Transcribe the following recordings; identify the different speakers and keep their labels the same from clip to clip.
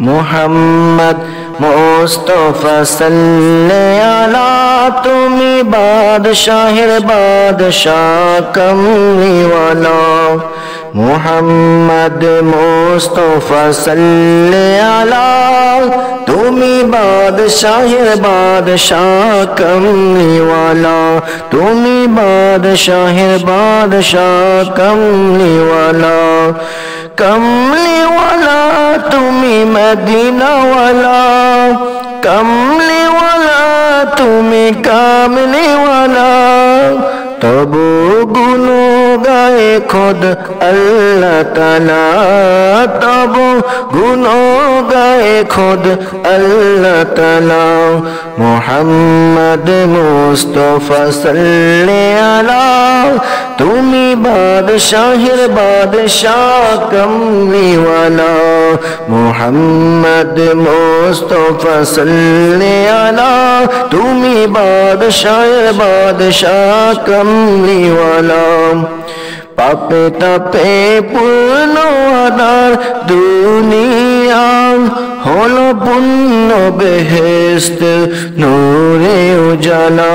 Speaker 1: मुहम्मद मुस्तफा सल्ले अला तुमी बादशाहिर बादशाह कमली वाला। मुहम्मद मुस्तफा सल्ले अला तुमी बादशाहिर बादशाह कमली वाला। तुमी बादशाहिर बादशाह कमली वाला। कमली वाला तुमी मदीना वाला। कमली वाला तुमी कामली वाला। तबु गुनो गाए खुद अल्लाह ताला। तबु गुनो गाए खुद अल्लाह ताला। मुहम्मद मुस्तफा सल्ले अला तुमी बादशाहिर बादशाह कमली वाला। मुहम्मद मुस्तफा सल्ले अला तुमी बादशाहिर बादशाह कमली वाला। पापे तापे पूर्ण आदार दुनिया हलो पुण्य बेहेस्त नूरे उजाला।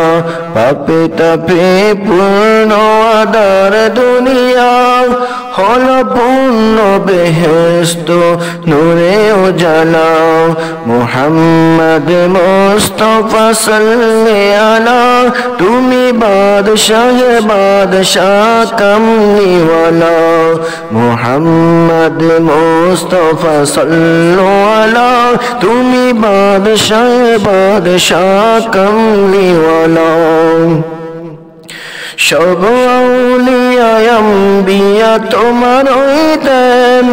Speaker 1: पापे तापे पूर्ण आदार दुनिया हलो पुण्य बेहेस्त नूरे उजाला। मुहम्मद मुस्तफा सल्ले अला तुमी बादशाह बादशाह कमली वाला। मुहम्मद मुस्तफा सल्लो अला तुमी बादशाह बादशाह कमली वाला। सब औलिया अम्बिया তোমারই দেন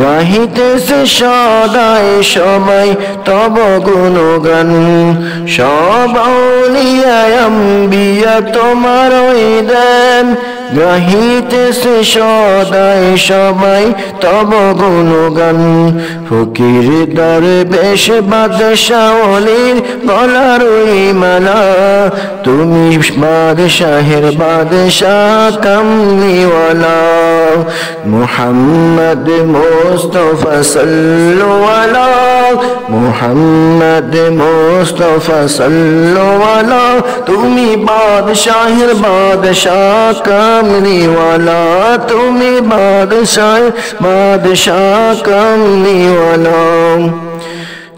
Speaker 1: গাহিতেছে সদাই সবাই তব গুণগান। সব আউলিয়া আম্বিয়া তোমারই দেন গাহিতেছে সদাই সবাই তব গুণগান। ফকির দরবেশ বাদশাহ ওলির গলার ওই মালা। তুমি বাদশাহের বাদশাহ কমলি ওয়ালা। মুহাম্মদ মুস্তফা সাল্লু আলা। মুহাম্মদ মুস্তফা সাল্লু আলা তুমি বাদশাহের বাদশাহ কমলি ওয়ালা। তুমি বাদশাহ বাদশাহ কমলি ওয়ালা।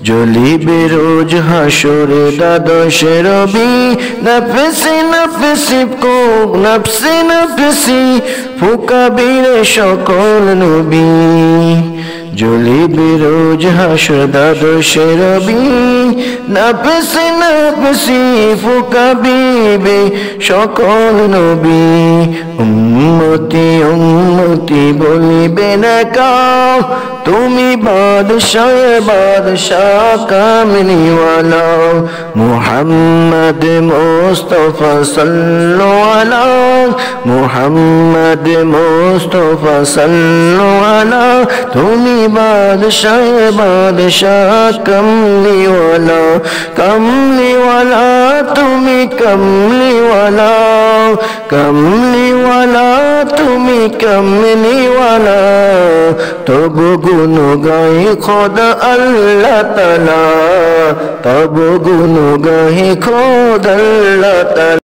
Speaker 1: জ্বলিবে রোজ হাসরে দ্বাদশে রবি। নফসি নফসি কো নফসি নফসি ফুকাবিরে সকল নবী। জ্বলিবে রোজ হাসর দ্বাদশে রবি। নফসি নফসি ফুকাবিবে সকল নবী। উম্মতি উম্মতি বলিবে না কাউ তুমি বাদশাহ বাদশাহ কামলি ওয়ালা। মুহাম্মদ মুস্তফা সাল্লু আলা। মুহাম্মদ মুস্তফা সাল্লু আলা তুমি বাদশাহ বাদশাহ কমলি ওয়ালা। কমলি ওয়ালা তুমি কমলি ওয়ালা। কমলি ওয়ালা তুমি কমলি ওয়ালা। তবু গুণ গায়ে খোদা আল্লাহ তাআলা। তবু গুণ গায়ে খোদা আল্লাহ তাআলা।